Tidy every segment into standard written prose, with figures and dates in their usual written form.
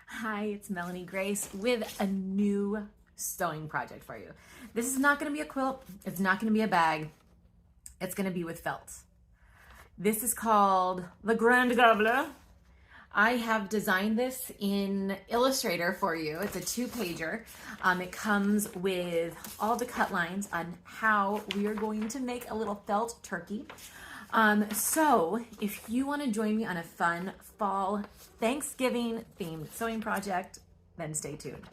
Hi, it's Melanie Grace with a new sewing project for you. This is not going to be a quilt. It's not going to be a bag. It's going to be with felt. This is called the Grand Gobbler. I have designed this in Illustrator for you. It's a 2-pager. It comes with all the cut lines on how we are going to make a little felt turkey. So if you want to join me on a fun fall Thanksgiving themed sewing project, then stay tuned.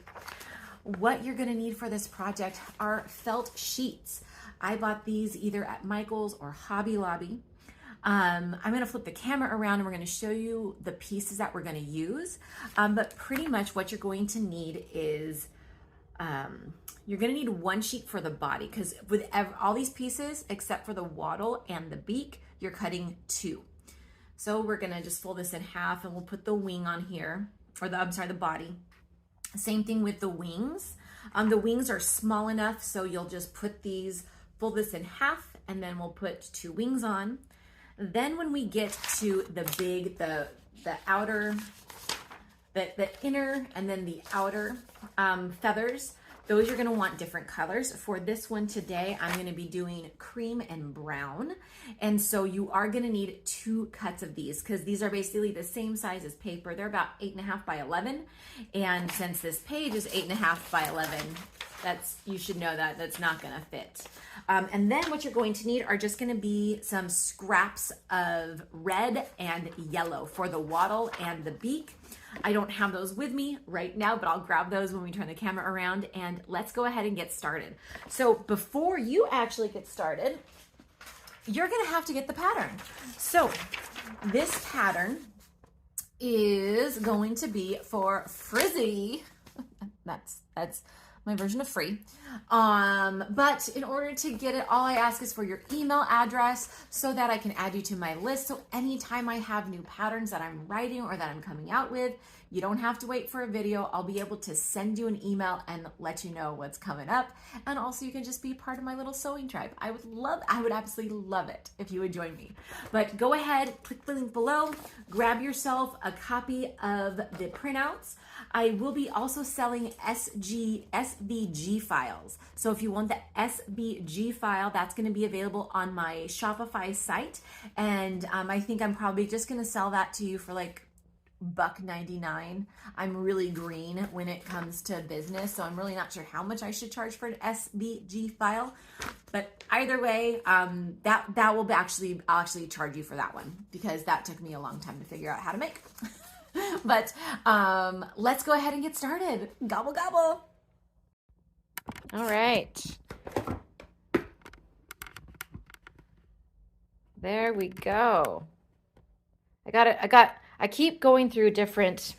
What you're going to need for this project are felt sheets. I bought these either at Michael's or Hobby Lobby. I'm going to flip the camera around and we're going to show you the pieces that we're going to use. But pretty much what you're going to need is you're going to need 1 sheet for the body, because with all these pieces except for the wattle and the beak, you're cutting 2. So we're going to just fold this in half and we'll put the wing on here, or the body. Same thing with the wings. The wings are small enough, so you'll just fold this in half, and then we'll put 2 wings on. Then when we get to the outer, the inner and then the outer feathers, those you're going to want different colors. For this one today, I'm going to be doing cream and brown. And so you are going to need 2 cuts of these, because these are basically the same size as paper. They're about 8.5 by 11. And since this page is 8.5 by 11, you should know that that's not going to fit. And then what you're going to need are just going to be some scraps of red and yellow for the wattle and the beak. I don't have those with me right now, but I'll grab those when we turn the camera around, and let's go ahead and get started. So before you actually get started, you're going to have to get the pattern. So this pattern is going to be for frizzy. That's my version of free. But in order to get it, all I ask is for your email address so that I can add you to my list. So anytime I have new patterns that I'm writing or that I'm coming out with, you don't have to wait for a video. I'll be able to send you an email and let you know what's coming up. And also you can just be part of my little sewing tribe. I would absolutely love it if you would join me. But go ahead, click the link below, grab yourself a copy of the printouts. I will be also selling SVG files. So if you want the SVG file, that's going to be available on my Shopify site. And I think I'm probably just going to sell that to you for like $1.99. I'm really green when it comes to business, so I'm really not sure how much I should charge for an SVG file. But either way, that will I'll actually charge you for that one, because that took me a long time to figure out how to make. But let's go ahead and get started. Gobble, gobble. All right. There we go. I keep going through different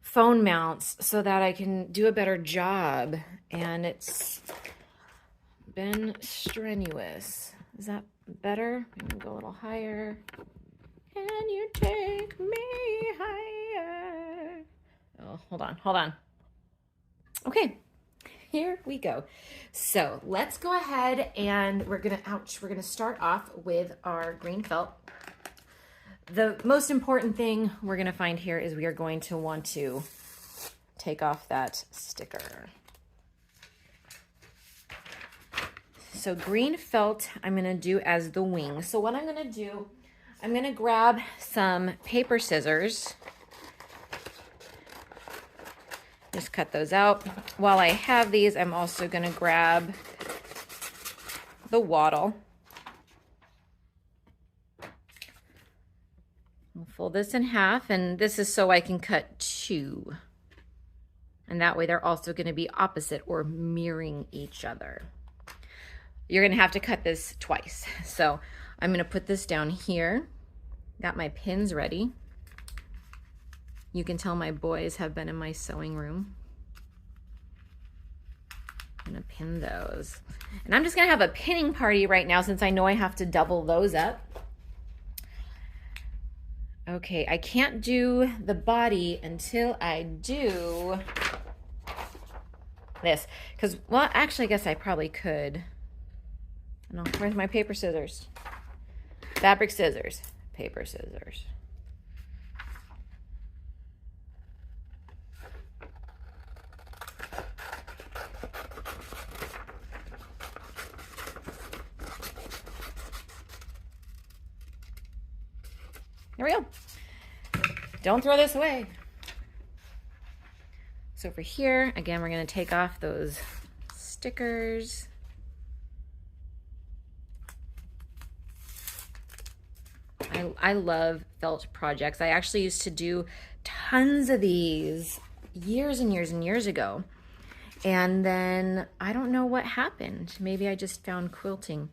phone mounts so that I can do a better job, and it's been strenuous. Is that better? Maybe go a little higher. Can you take me higher? Oh, hold on. Okay, here we go. So let's go ahead and we're gonna start off with our green felt. The most important thing we're gonna find here is we are going to want to take off that sticker. So green felt I'm gonna do as the wing. So what I'm gonna do, I'm gonna grab some paper scissors. Just cut those out. While I have these, I'm also gonna grab the wattle. I'll fold this in half, and this is so I can cut 2. And that way they're also gonna be opposite or mirroring each other. You're gonna have to cut this twice. So I'm gonna put this down here. Got my pins ready. You can tell my boys have been in my sewing room. I'm gonna pin those. And I'm just gonna have a pinning party right now since I know I have to double those up. Okay, I can't do the body until I do this. Because, well, actually, I guess I probably could. No, where's my paper scissors? Fabric scissors, paper scissors. There we go. Don't throw this away. So for here, again, we're going to take off those stickers. I love felt projects. I actually used to do tons of these years and years and years ago. And then I don't know what happened. Maybe I just found quilting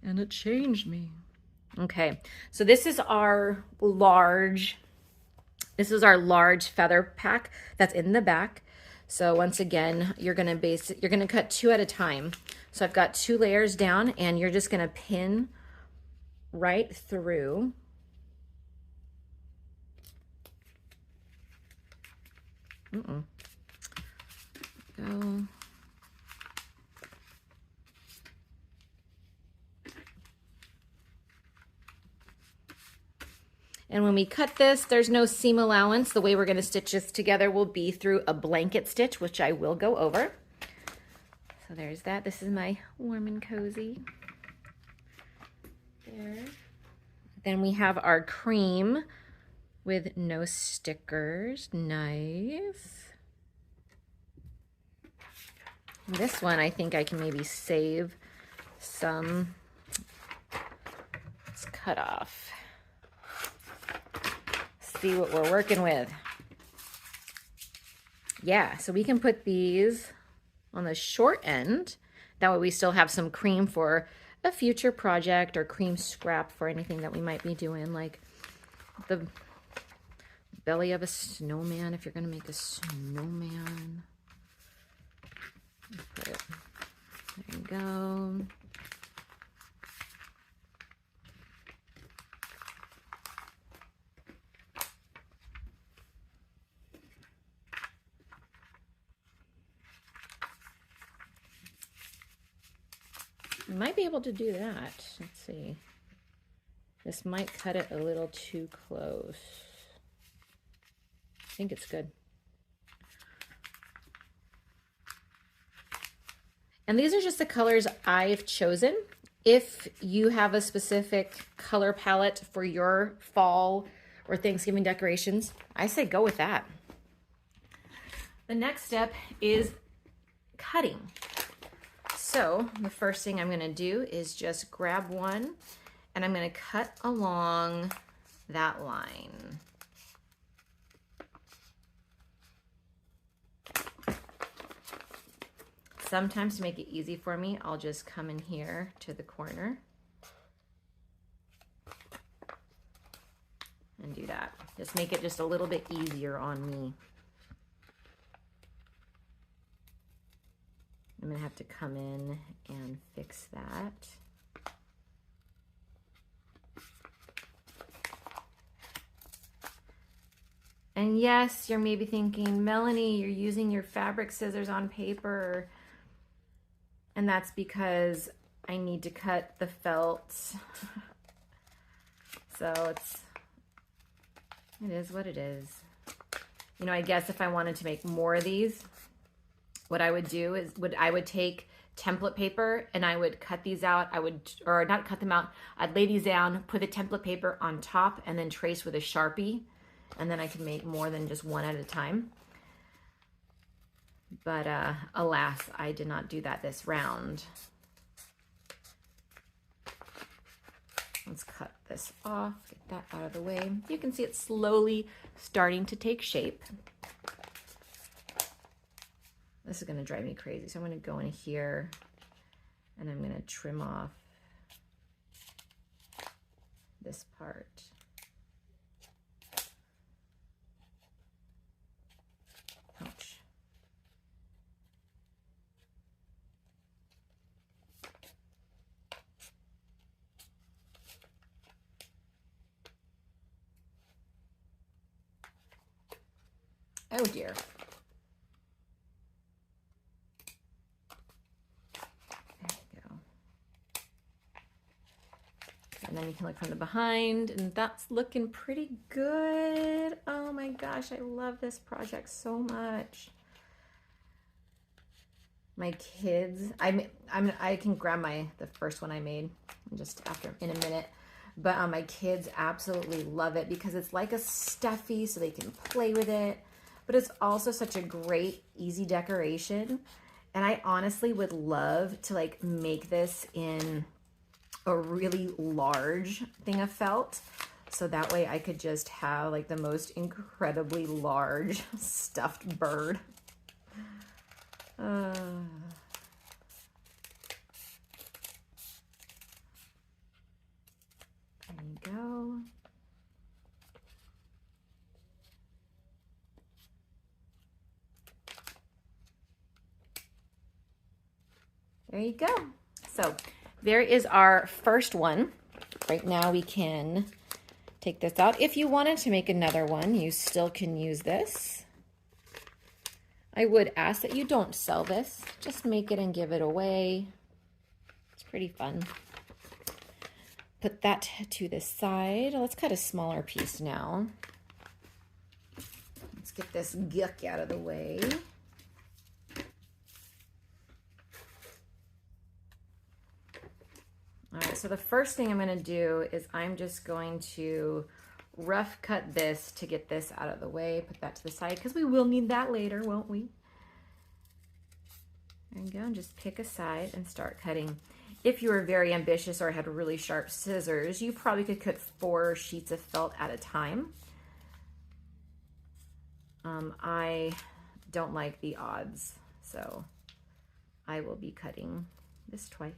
and it changed me. Okay, so this is our large feather pack that's in the back. So once again, you're gonna cut 2 at a time. So I've got 2 layers down and you're just gonna pin right through. Go. And when we cut this, there's no seam allowance. The way we're going to stitch this together will be through a blanket stitch, which I will go over. So there's that. This is my warm and cozy. There. Then we have our cream with no stickers. Nice. This one, I think I can maybe save some. Let's cut off. See what we're working with. Yeah, so we can put these on the short end. That way we still have some cream for a future project or cream scrap for anything that we might be doing, like the belly of a snowman if you're going to make a snowman. There you go. You might be able to do that. Let's see. This might cut it a little too close. I think it's good. And these are just the colors I've chosen. If you have a specific color palette for your fall or Thanksgiving decorations, I say go with that. The next step is cutting. So the first thing I'm going to do is just grab one and I'm going to cut along that line. Sometimes to make it easy for me, I'll just come in here to the corner and do that. Just make it just a little bit easier on me. I'm gonna have to come in and fix that. And yes, you're maybe thinking, Melanie, you're using your fabric scissors on paper. And that's because I need to cut the felt. So it is what it is. You know, I guess if I wanted to make more of these, what I would do is I would take template paper and I would cut these out. Or not cut them out. I'd lay these down, put the template paper on top, and then trace with a Sharpie. And then I could make more than just one at a time. But alas, I did not do that this round. Let's cut this off, get that out of the way. You can see it's slowly starting to take shape. This is going to drive me crazy. So I'm going to go in here and I'm going to trim off this part. Ouch. Oh dear. And then you can look from the behind, and that's looking pretty good. Oh my gosh, I love this project so much. My kids, I can grab the first one I made just after in a minute, but my kids absolutely love it because it's like a stuffy so they can play with it, but it's also such a great, easy decoration. And I honestly would love to like make this in a really large thing of felt. So that way I could just have like the most incredibly large stuffed bird. There you go. There you go. So there is our first one. Right now we can take this out. If you wanted to make another one, you still can use this. I would ask that you don't sell this. Just make it and give it away. It's pretty fun. Put that to the side. Let's cut a smaller piece now. Let's get this guck out of the way. All right, so the first thing I'm going to do is I'm just going to rough cut this to get this out of the way. Put that to the side because we will need that later, won't we? There you go, and just pick a side and start cutting. If you were very ambitious or had really sharp scissors, you probably could cut 4 sheets of felt at a time. I don't like the odds, so I will be cutting this twice.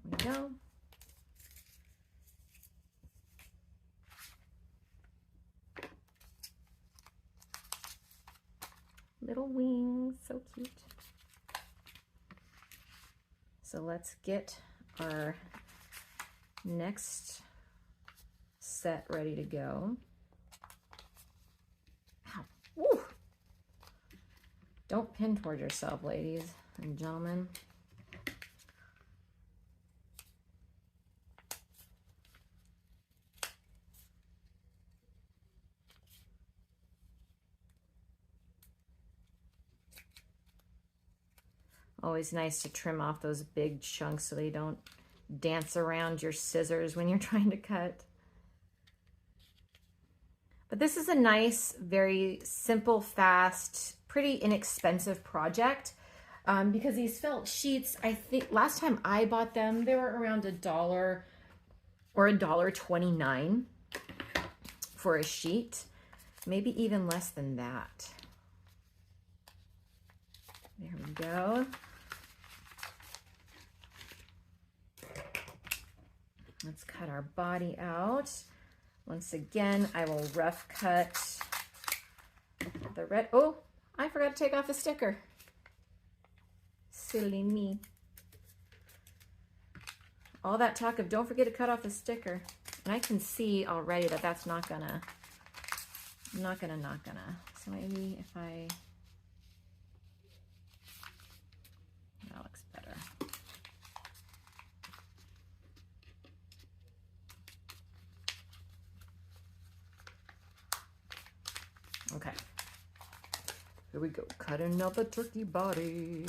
There we go. Little wings, so cute. So let's get our next set ready to go. Ow. Woo. Don't pin toward yourself, ladies and gentlemen. Always nice to trim off those big chunks so they don't dance around your scissors when you're trying to cut. But this is a nice, very simple, fast, pretty inexpensive project because these felt sheets, I think last time I bought them, they were around $1 or $1.29 for a sheet, maybe even less than that. There we go. Let's cut our body out. Once again, I will rough cut the red. Oh, I forgot to take off a sticker. Silly me. All that talk of don't forget to cut off a sticker. And I can see already that that's not gonna. So maybe if I, that looks better. Okay, here we go, cutting up a turkey body.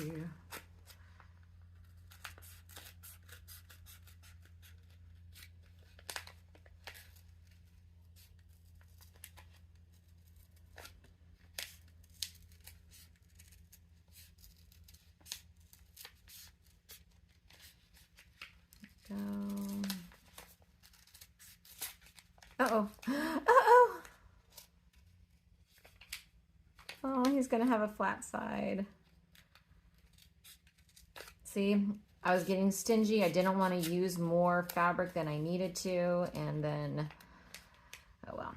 Go. Uh-oh. Uh-oh. Oh, he's gonna have a flat side. See, I was getting stingy. I didn't want to use more fabric than I needed to, and then, oh well.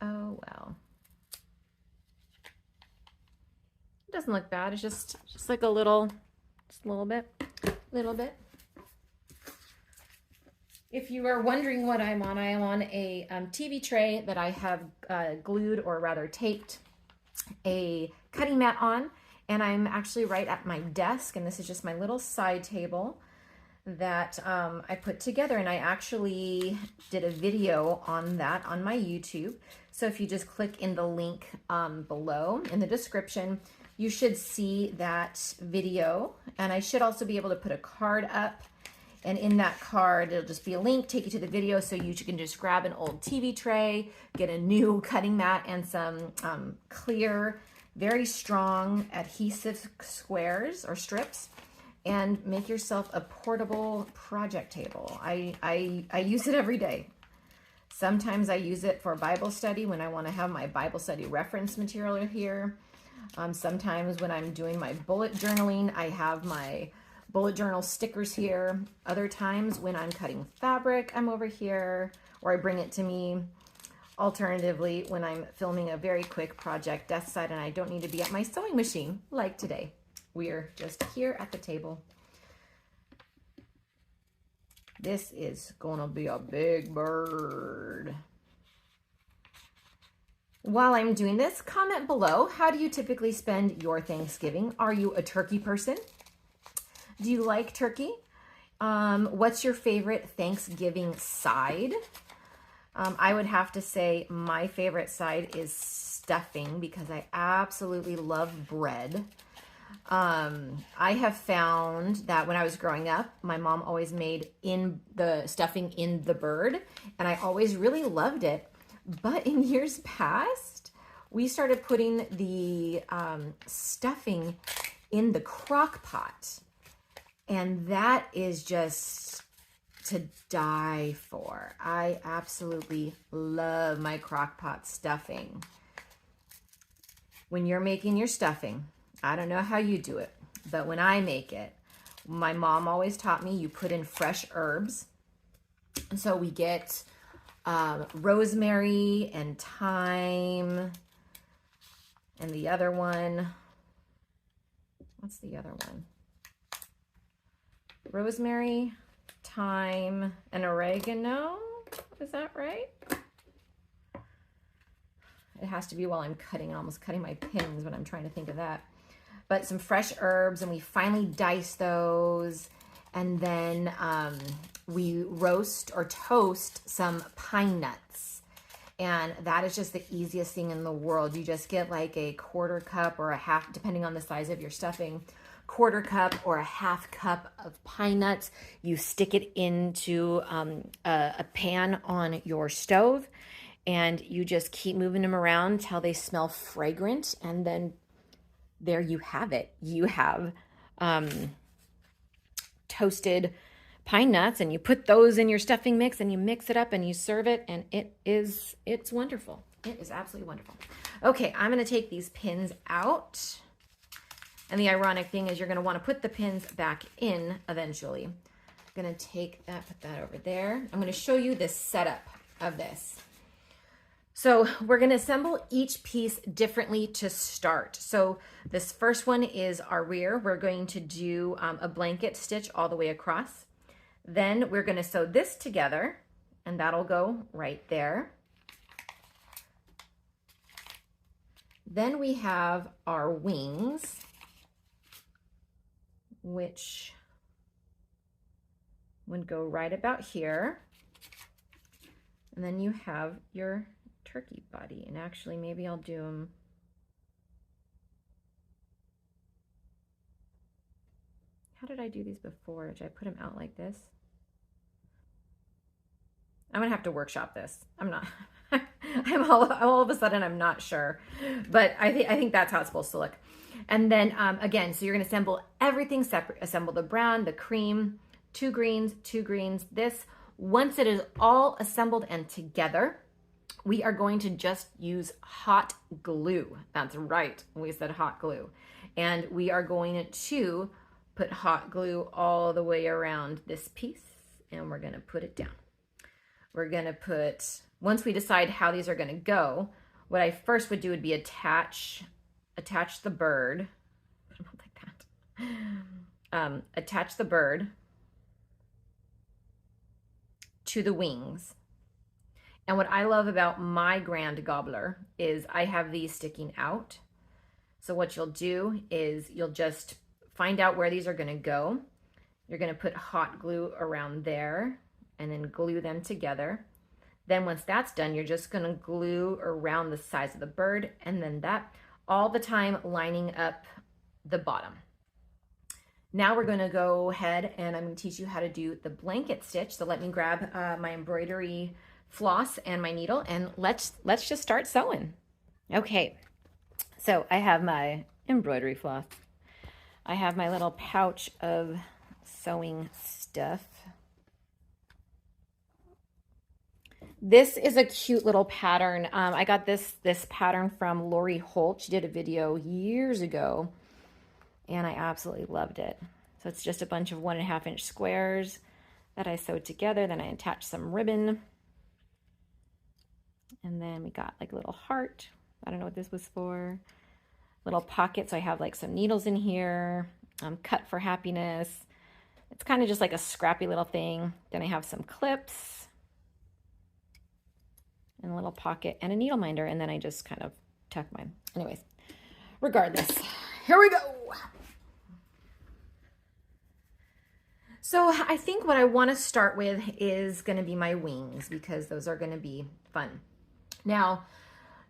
Oh well. It doesn't look bad. It's just like a little, just a little bit. If you are wondering what I'm on, I am on a TV tray that I have glued, or rather taped, a cutting mat on, and I'm actually right at my desk, and this is just my little side table that I put together, and I actually did a video on that on my YouTube. So if you just click in the link below in the description, you should see that video. And I should also be able to put a card up. And in that card, it'll just be a link, take you to the video, so you can just grab an old TV tray, get a new cutting mat, and some clear, very strong adhesive squares or strips, and make yourself a portable project table. I use it every day. Sometimes I use it for Bible study when I want to have my Bible study reference material here. Sometimes when I'm doing my bullet journaling, I have my bullet journal stickers here. Other times when I'm cutting fabric, I'm over here, or I bring it to me. Alternatively, when I'm filming a very quick project desk side and I don't need to be at my sewing machine, like today. We're just here at the table. This is gonna be a big bird. While I'm doing this, comment below, how do you typically spend your Thanksgiving? Are you a turkey person? Do you like turkey? What's your favorite Thanksgiving side? I would have to say my favorite side is stuffing because I absolutely love bread. I have found that when I was growing up, my mom always made in the stuffing in the bird, and I always really loved it. But in years past, we started putting the stuffing in the Crockpot, and that is just to die for. I absolutely love my Crockpot stuffing. When you're making your stuffing, I don't know how you do it, but when I make it, my mom always taught me you put in fresh herbs. And so we get rosemary and thyme, and the other one, what's the other one? Rosemary, thyme, and oregano. Is that right? It has to be while I'm cutting, almost cutting my pins when I'm trying to think of that. But some fresh herbs, and we finally dice those. And then we roast or toast some pine nuts. And that is just the easiest thing in the world. You just get like a quarter cup or a half, depending on the size of your stuffing, quarter cup or a half cup of pine nuts. You stick it into a pan on your stove, and you just keep moving them around until they smell fragrant. And then there you have it. You have toasted pine nuts, and you put those in your stuffing mix, and you mix it up and you serve it, and it's wonderful. It is absolutely wonderful. Okay, I'm going to take these pins out. And the ironic thing is you're going to want to put the pins back in eventually. I'm going to take that, put that over there. I'm going to show you the setup of this. So we're going to assemble each piece differently to start. So this first one is our rear. We're going to do a blanket stitch all the way across. Then we're going to sew this together, and that'll go right there. Then we have our wings, which would go right about here. And then you have your turkey body. And actually, maybe I'll do them. How did I do these before? Did I put them out like this? I'm gonna have to workshop this. I'm not. I'm all of a sudden I'm not sure, but I think that's how it's supposed to look. And then again, so you're gonna assemble everything separate. Assemble the brown, the cream, two greens. This, once it is all assembled and together, we are going to just use hot glue. That's right, we said hot glue. And we are going to put hot glue all the way around this piece, and we're gonna put it down. We're gonna put, once we decide how these are gonna go, what I first would do would be attach the bird, like that. Attach the bird to the wings. And what I love about my Grand Gobbler is I have these sticking out. So what you'll do is you'll just find out where these are gonna go. You're gonna put hot glue around there and then glue them together. Then once that's done, you're just gonna glue around the size of the bird, and then that, all the time lining up the bottom. Now we're gonna go ahead and I'm gonna teach you how to do the blanket stitch. So let me grab my embroidery floss and my needle, and let's just start sewing. Okay, so I have my embroidery floss. I have my little pouch of sewing stuff. This is a cute little pattern. I got this pattern from Lori Holt. She did a video years ago, and I absolutely loved it. So it's just a bunch of 1.5 inch squares that I sewed together. Then I attached some ribbon. And then we got like a little heart. I don't know what this was for. Little pocket, so I have like some needles in here. Cut for happiness. It's kind of just like a scrappy little thing. Then I have some clips and a little pocket and a needle minder, and then I just kind of tuck mine. Anyways, regardless, here we go. So I think what I want to start with is going to be my wings, because those are going to be fun. Now,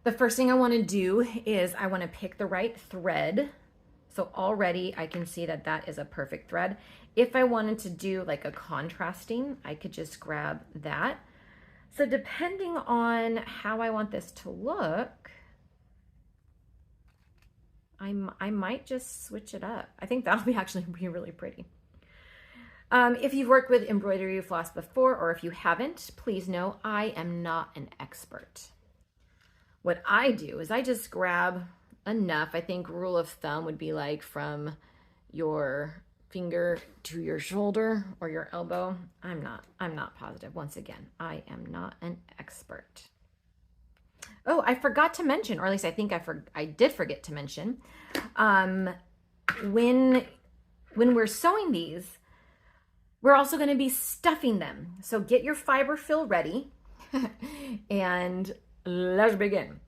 the first thing I want to do is I want to pick the right thread. So already I can see that that is a perfect thread. If I wanted to do like a contrasting, I could just grab that. So depending on how I want this to look, I might just switch it up. I think that'll actually be really pretty. If you've worked with embroidery floss before, or if you haven't, please know I am not an expert. What I do is I just grab enough. I think rule of thumb would be like from your finger to your shoulder or your elbow. I'm not positive. Once again, I am not an expert. Oh, I forgot to mention, or at least I think I did forget to mention, when we're sewing these, we're also going to be stuffing them. So get your fiber fill ready and let's begin.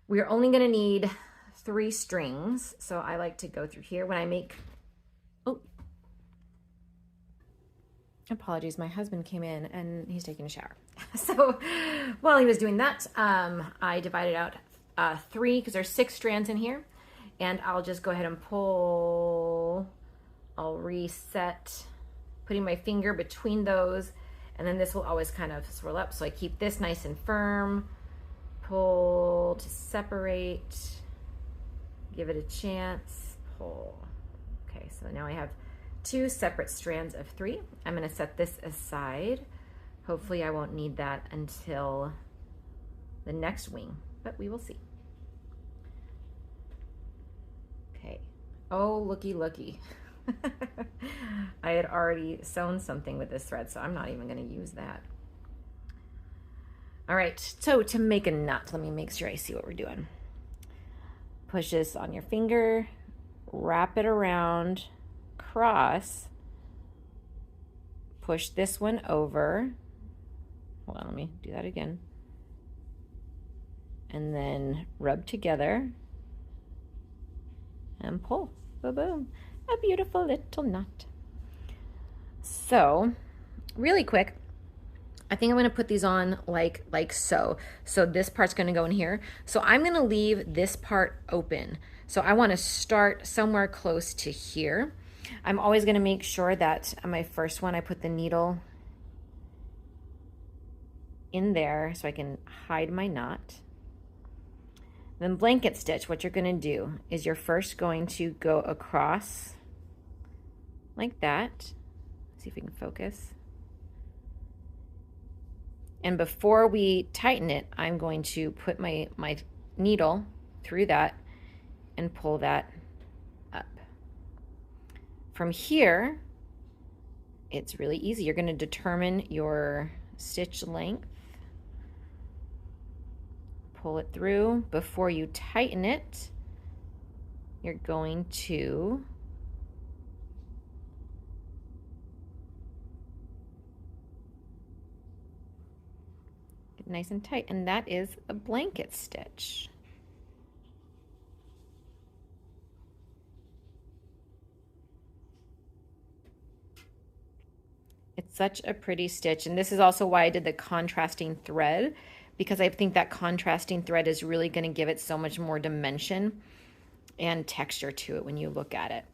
We're only going to need 3 strings. So I like to go through here when I make, oh, apologies. My husband came in and he's taking a shower. So while he was doing that, I divided out 3 because there's 6 strands in here, and I'll just go ahead and pull. I'll reset, putting my finger between those, and then this will always kind of swirl up. So I keep this nice and firm, pull to separate, give it a chance, pull. Okay, so now I have 2 separate strands of 3. I'm going to set this aside. Hopefully I won't need that until the next wing, but we will see. Okay. Oh, looky, looky. I had already sewn something with this thread, so I'm not even going to use that. All right, so to make a knot, let me make sure I see what we're doing. Push this on your finger, wrap it around, cross, push this one over. Hold on, let me do that again. And then rub together and pull. Boom. A beautiful little knot. So, really quick, I think I'm going to put these on like so. So this part's going to go in here. So I'm going to leave this part open. So I want to start somewhere close to here. I'm always going to make sure that on my first one I put the needle in there so I can hide my knot. Then blanket stitch, what you're going to do is you're first going to go across like that. See if we can focus. And before we tighten it, I'm going to put my needle through that and pull that up. From here, it's really easy. You're going to determine your stitch length. Pull it through. Before you tighten it, you're going to get nice and tight, and that is a blanket stitch. It's Such a pretty stitch. And this is also why I did the contrasting thread, because I think that contrasting thread is really going to give it so much more dimension and texture to it when you look at it.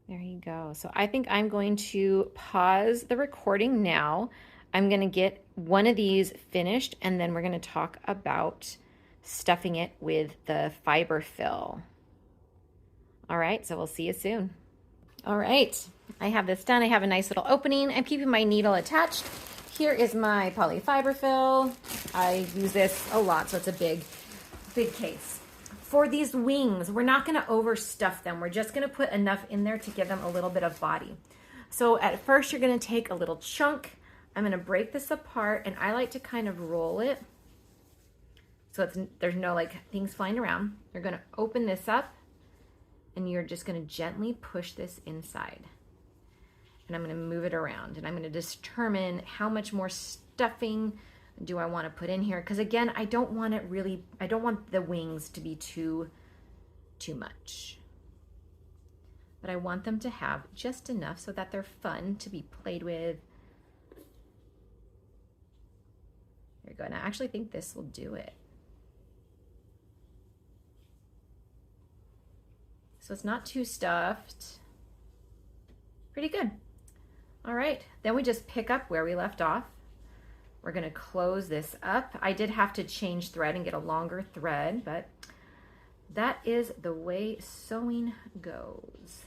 There you go. So I think I'm going to pause the recording now. I'm going to get one of these finished, and then we're going to talk about stuffing it with the fiber fill. All right, so we'll see you soon. All right, I have this done. I have a nice little opening. I'm keeping my needle attached. Here is my poly fiber fill. I use this a lot, so it's a big case. For these wings, we're not going to overstuff them. We're just going to put enough in there to give them a little bit of body. So at first, you're going to take a little chunk. I'm going to break this apart, and I like to kind of roll it so there's no like things flying around. You're going to open this up, and you're just going to gently push this inside. And I'm going to move it around, and I'm going to determine how much more stuffing do I want to put in here, because again, I don't want the wings to be too much, but I want them to have just enough so that they're fun to be played with. There you go. And I actually think this will do it. So it's not too stuffed. Pretty good. All right, then we just pick up where we left off. We're going to close this up. I did have to change thread and get a longer thread, but that is the way sewing goes.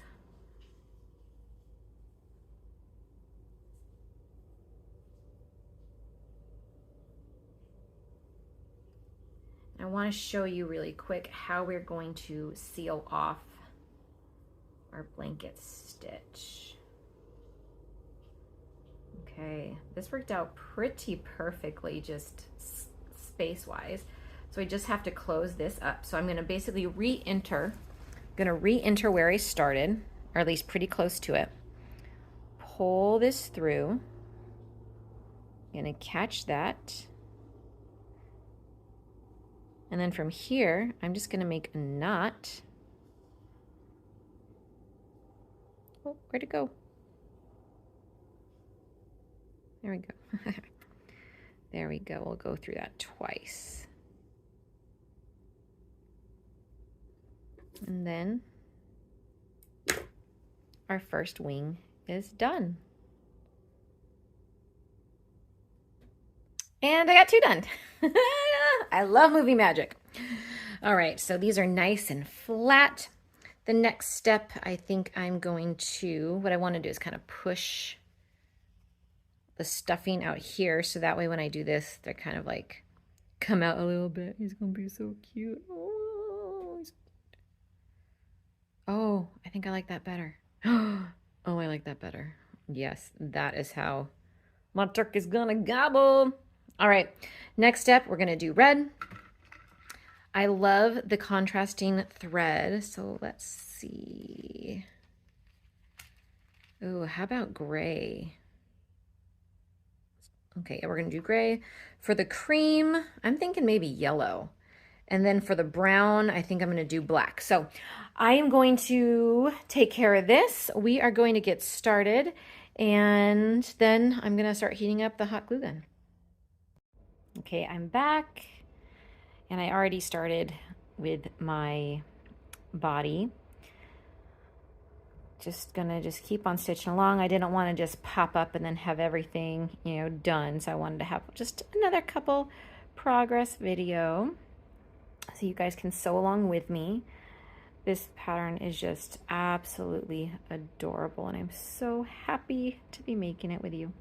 I want to show you really quick how we're going to seal off our blanket stitch. Okay, this worked out pretty perfectly, just space-wise. So I just have to close this up. So I'm going to basically re-enter where I started, or at least pretty close to it. Pull this through. I'm going to catch that. And then from here, I'm just going to make a knot. Oh, where'd it go? There we go. There we go. We'll go through that twice. And then our first wing is done. And I got two done. I love movie magic. All right, so these are nice and flat. The next step, I think I'm going to, what I want to do is kind of push the stuffing out here, so that way when I do this, they're kind of like come out a little bit. He's gonna be so cute. Oh, I think I like that better. Oh, I like that better. Yes, that is how my turkey's gonna gobble. All right, next step, we're gonna do red. I love the contrasting thread, so let's see. Oh, how about gray? Okay, we're gonna do gray. For the cream, I'm thinking maybe yellow. And then for the brown, I think I'm gonna do black. So I am going to take care of this. We are going to get started, and then I'm gonna start heating up the hot glue gun. Okay, I'm back, and I already started with my body. Just gonna keep on stitching along. I didn't want to just pop up and then have everything, done. So I wanted to have just another couple progress video so you guys can sew along with me. This pattern is just absolutely adorable, and I'm so happy to be making it with you.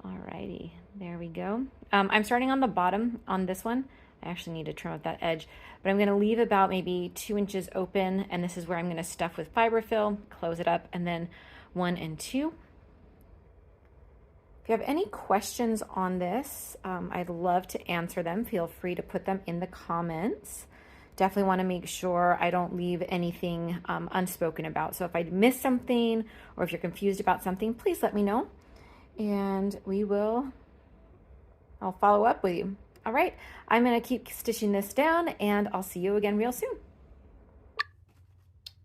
Alrighty, there we go. I'm starting on the bottom on this one. I actually need to trim up that edge, but I'm going to leave about maybe 2 inches open, and this is where I'm going to stuff with fiber fill, close it up, and then 1 and 2. If you have any questions on this, I'd love to answer them. Feel free to put them in the comments. definitely want to make sure I don't leave anything unspoken about. So if I miss something or if you're confused about something, please let me know and I'll follow up with you. All right, I'm going to keep stitching this down and I'll see you again real soon.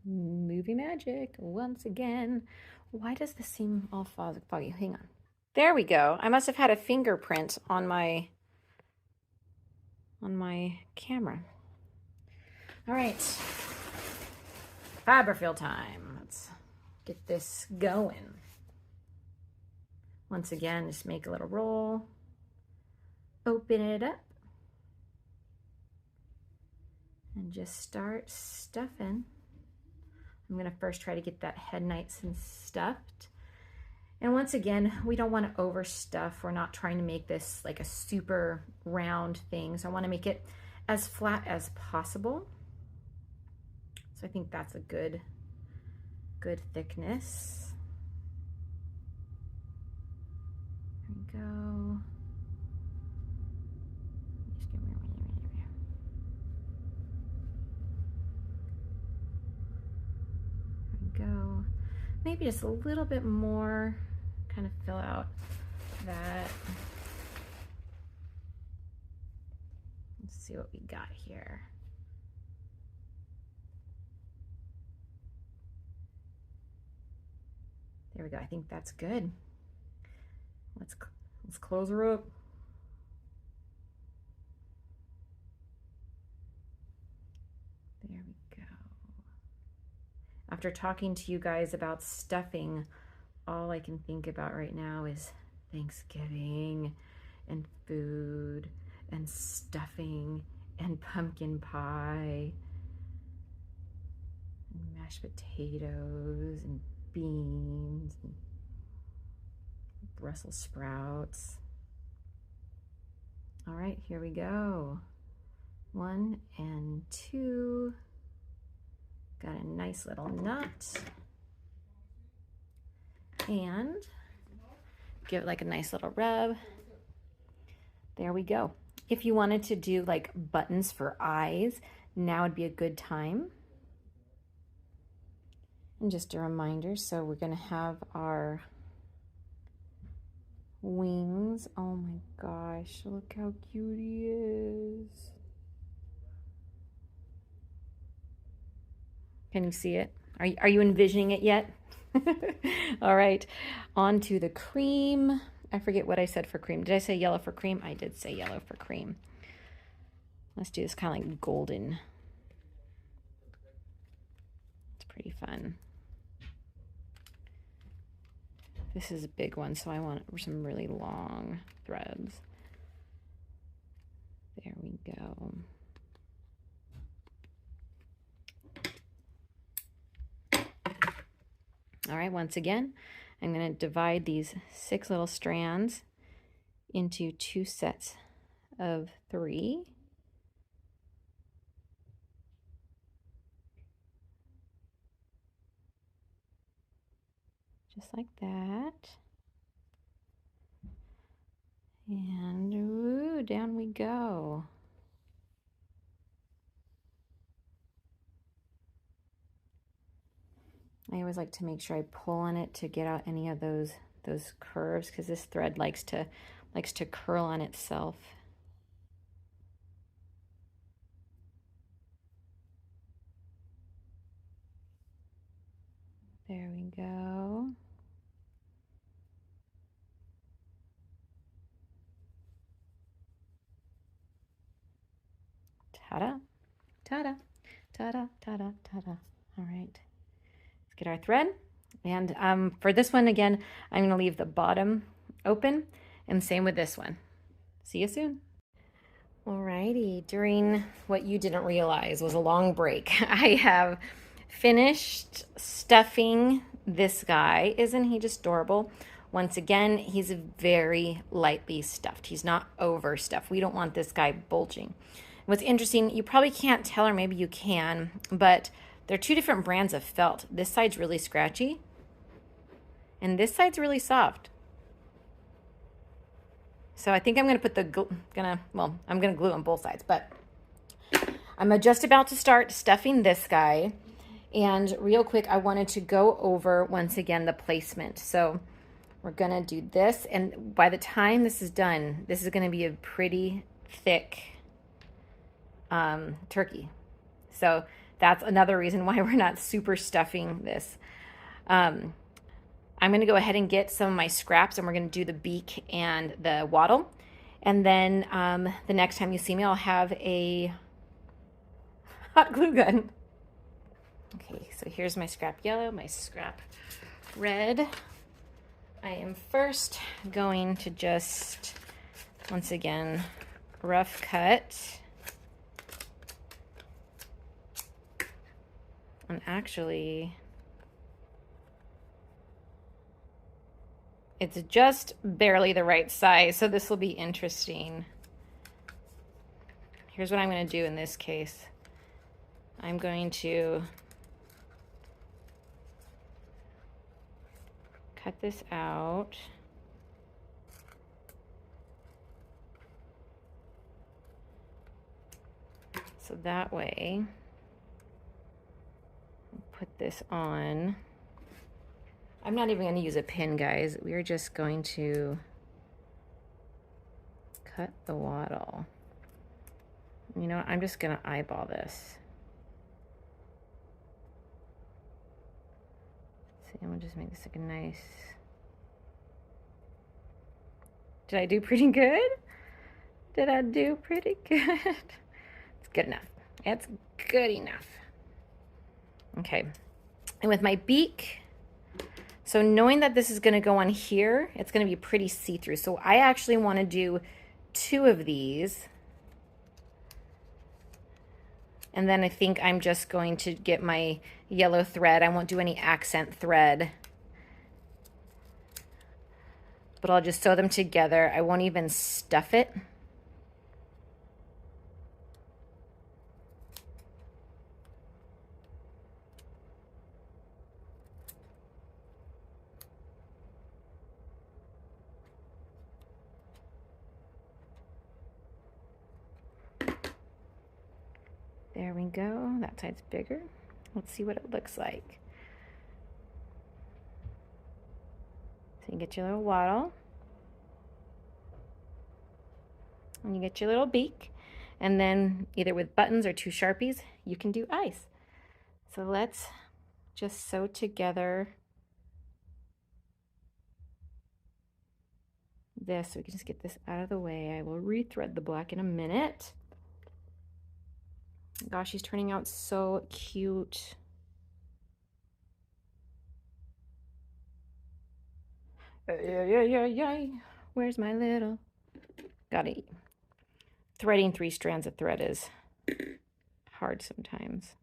Movie magic once again. Why does this seem all foggy? Hang on. There we go. I must have had a fingerprint on my camera. All right, fiber fill time. Let's get this going. Once again, just make a little roll, open it up, and just start stuffing. I'm gonna first try to get that head nice and stuffed. And once again, we don't want to overstuff. We're not trying to make this like a super round thing. So I want to make it as flat as possible. So I think that's a good thickness. There we go. There we go. Maybe just a little bit more, kind of fill out that. Let's see what we got here. There we go. I think that's good. Let's close her up. There we go. After talking to you guys about stuffing, all I can think about right now is Thanksgiving and food and stuffing and pumpkin pie and mashed potatoes and beans and Brussels sprouts. All right, here we go. 1 and 2. Got a nice little knot. And give it like a nice little rub. There we go. If you wanted to do like buttons for eyes, now would be a good time. And just a reminder, so we're gonna have our wings. Oh my gosh, look how cute he is. Can you see it? Are you envisioning it yet? All right, on to the cream. I forget what I said for cream. Did I say yellow for cream? I did say yellow for cream. Let's do this kind of like golden. It's pretty fun. This is a big one, so I want some really long threads. There we go. All right, once again, I'm going to divide these 6 little strands into 2 sets of 3. Just like that. And ooh, down we go. I always like to make sure I pull on it to get out any of those curves, because this thread likes to curl on itself. There we go. Ta-da, ta-da, ta-da, ta-da, ta-da. All right. Let's get our thread. And for this one, again, I'm going to leave the bottom open, and same with this one. See you soon. Alrighty, during what you didn't realize was a long break, I have finished stuffing this guy. Isn't he just adorable? Once again, he's very lightly stuffed. He's not overstuffed. We don't want this guy bulging. What's interesting, you probably can't tell, or maybe you can, but there are 2 different brands of felt. This side's really scratchy, and this side's really soft. So I think I'm going to put I'm going to glue on both sides, but I'm just about to start stuffing this guy. And real quick, I wanted to go over once again the placement. So we're gonna do this, and by the time this is done, this is gonna be a pretty thick turkey. So that's another reason why we're not super stuffing this. I'm gonna go ahead and get some of my scraps, and we're gonna do the beak and the wattle. And then the next time you see me, I'll have a hot glue gun. Okay, so here's my scrap yellow, my scrap red. I am first going to just, once again, rough cut. And actually, it's just barely the right size, so this will be interesting. Here's what I'm going to do in this case. I'm going to cut this out. So that way, put this on. I'm not even going to use a pin, guys. We're just going to cut the wattle. You know what? I'm just going to eyeball this. See, I'm going to just make this like a nice... Did I do pretty good? Did I do pretty good? It's good enough. It's good enough. Okay. And with my beak, so knowing that this is going to go on here, it's going to be pretty see-through. So I actually want to do 2 of these. And then I think I'm just going to get my yellow thread. I won't do any accent thread. But I'll just sew them together. I won't even stuff it. There we go. That side's bigger. Let's see what it looks like. So you get your little wattle. And you get your little beak. And then either with buttons or 2 Sharpies, you can do eyes. So let's just sew together this. So we can just get this out of the way. I will rethread the black in a minute. Gosh, he's turning out so cute. Yeah. Where's my little? Gotta eat. Threading 3 strands of thread is hard sometimes.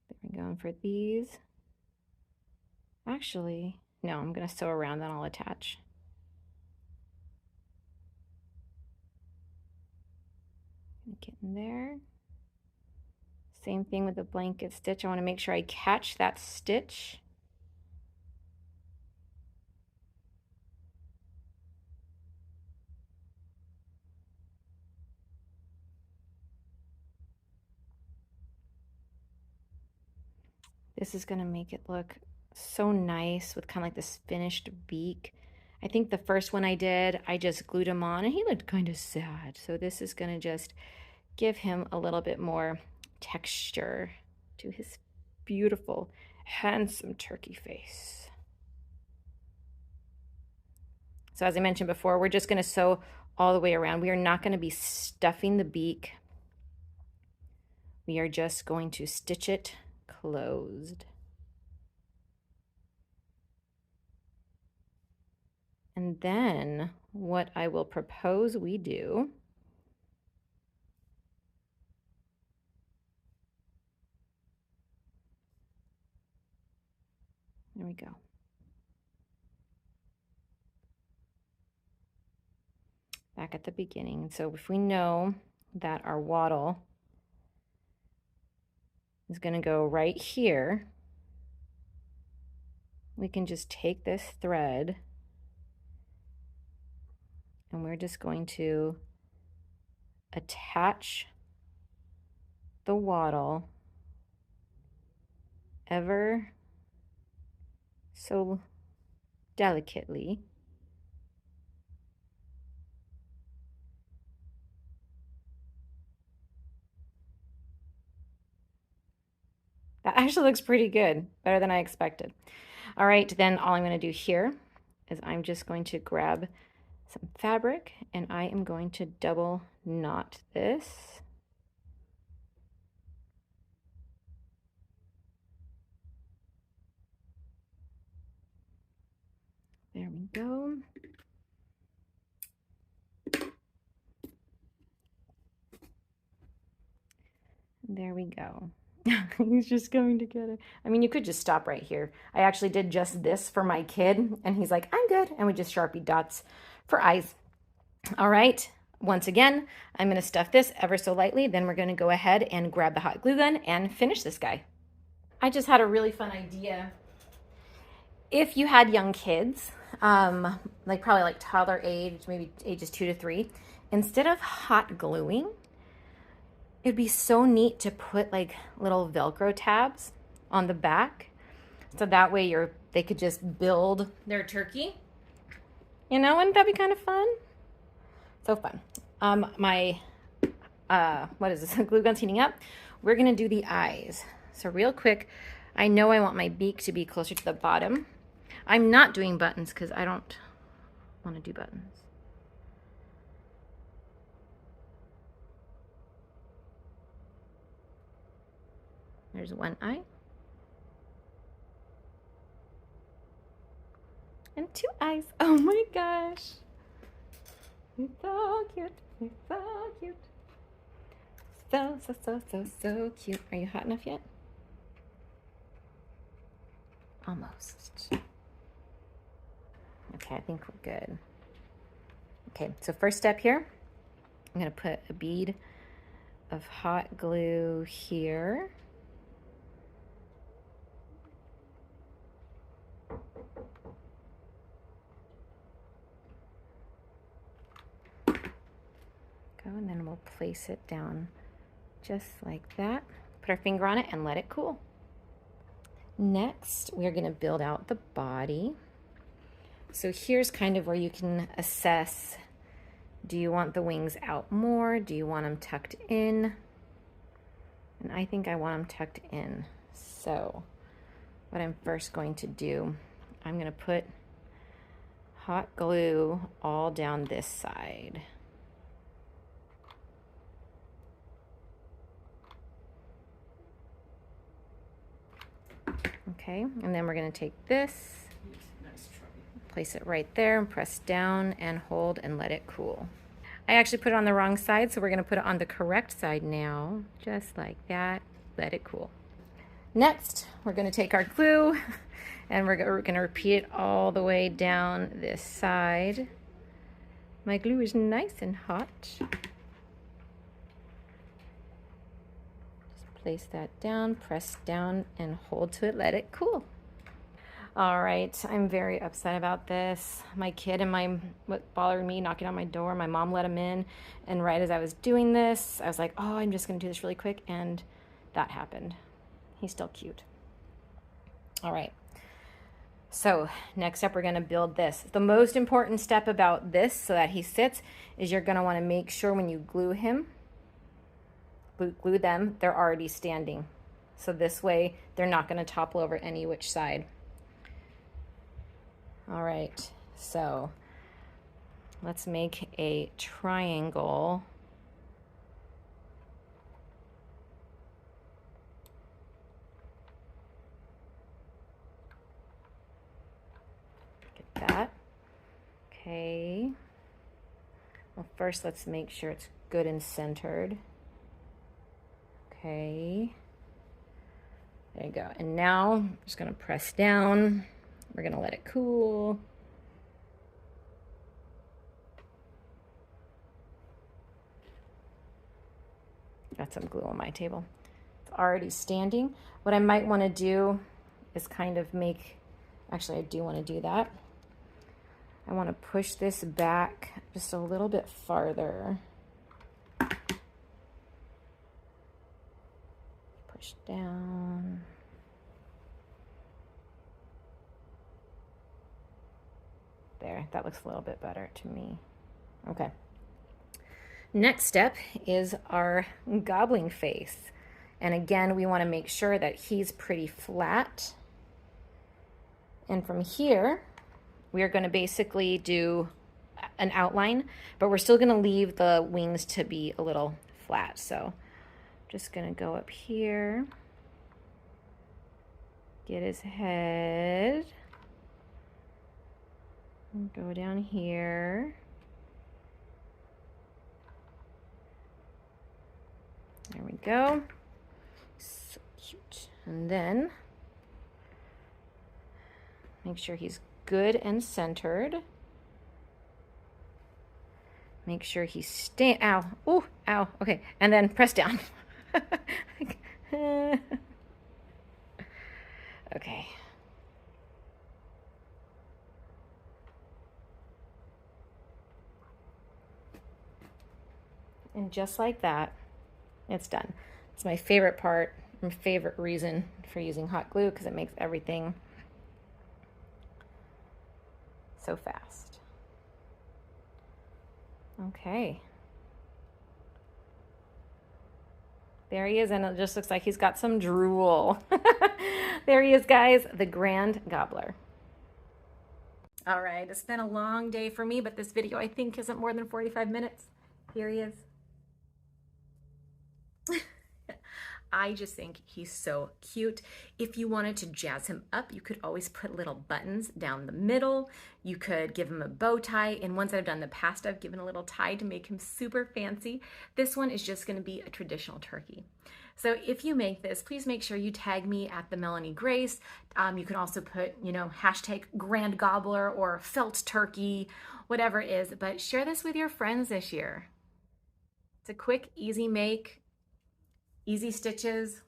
There we go. And for these, actually, no, I'm going to sew around, then I'll attach. Get in there. Same thing with the blanket stitch. I want to make sure I catch that stitch. This is going to make it look so nice with kind of like this finished beak. I think the first one I did, I just glued him on and he looked kind of sad. So this is going to just give him a little bit more texture to his beautiful, handsome turkey face. So as I mentioned before, we're just going to sew all the way around. We are not going to be stuffing the beak. We are just going to stitch it closed. And then what I will propose we do there we go. Back at the beginning. So if we know that our wattle is going to go right here, we can just take this thread and we're just going to attach the wattle ever so delicately. That actually looks pretty good, better than I expected. All right, then all I'm going to do here is I'm just going to grab some fabric and I am going to double knot this. There we go. There we go. He's just going to get it. I mean, you could just stop right here. I actually did just this for my kid, and he's like, I'm good. And we just Sharpie dots for eyes. All right. Once again, I'm going to stuff this ever so lightly. Then we're going to go ahead and grab the hot glue gun and finish this guy. I just had a really fun idea. If you had young kids, like probably like toddler age, maybe ages 2 to 3, instead of hot gluing, it'd be so neat to put like little Velcro tabs on the back. So that way they could just build their turkey. You know, wouldn't that be kind of fun? So fun. What is this? Glue gun's heating up. We're gonna do the eyes. So real quick, I know I want my beak to be closer to the bottom. I'm not doing buttons because I don't want to do buttons. There's one eye. And 2 eyes. Oh my gosh. You're so cute. You're so cute. So cute. Are you hot enough yet? Almost. Okay, I think we're good. Okay, so first step here, I'm going to put a bead of hot glue here. And then we'll place it down just like that. Put our finger on it and let it cool. Next, we're going to build out the body. So here's kind of where you can assess, do you want the wings out more? Do you want them tucked in? And I think I want them tucked in. So what I'm first going to do, I'm going to put hot glue all down this side. Okay, and then we're going to take this, place it right there and press down and hold and let it cool. I actually put it on the wrong side, so we're going to put it on the correct side now, just like that. Let it cool. Next, we're going to take our glue and we're going to repeat it all the way down this side. My glue is nice and hot. Place that down, press down and hold to it, let it cool. All right, I'm very upset about this. My kid and what bothered me knocking on my door, my mom let him in, and right as I was doing this, I was like, oh, I'm just gonna do this really quick, and that happened. He's still cute. All right, so next up, we're gonna build this. The most important step about this so that he sits is you're gonna wanna make sure when you glue them, they're already standing. So this way, they're not gonna topple over any which side. All right, so let's make a triangle. Get that. Okay. Well, first let's make sure it's good and centered. Okay. There you go. And now I'm just gonna press down. We're gonna let it cool. some glue on my table. It's already standing. What I might want to do is kind of make, actually I do want to do that. I want to push this back just a little bit farther. Push down. There, that looks a little bit better to me. Okay. Next step is our gobbling face. And again, we want to make sure that he's pretty flat. And from here, we are going to basically do an outline, but we're still going to leave the wings to be a little flat. So just going to go up here, get his head, and go down here. There we go. So cute. And then make sure he's good and centered. Make sure he's ow. Ooh, ow. Okay. And then press down. Okay. And just like that, it's done. It's my favorite part, my favorite reason for using hot glue, because it makes everything so fast. Okay. There he is, and it just looks like he's got some drool. There he is, guys, the Grand Gobbler. All right, it's been a long day for me, but this video I think isn't more than 45 minutes. Here he is. I just think he's so cute. If you wanted to jazz him up, you could always put little buttons down the middle. You could give him a bow tie. And ones that I've done in the past, I've given a little tie to make him super fancy. This one is just going to be a traditional turkey. So if you make this, please make sure you tag me at the Melanie Grace. You can also put, hashtag Grand Gobbler or Felt Turkey, whatever it is. But share this with your friends this year. It's a quick, easy make. Easy stitches,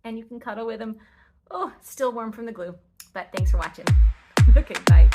and you can cuddle with them. Oh, still warm from the glue, but thanks for watching. Okay, bye.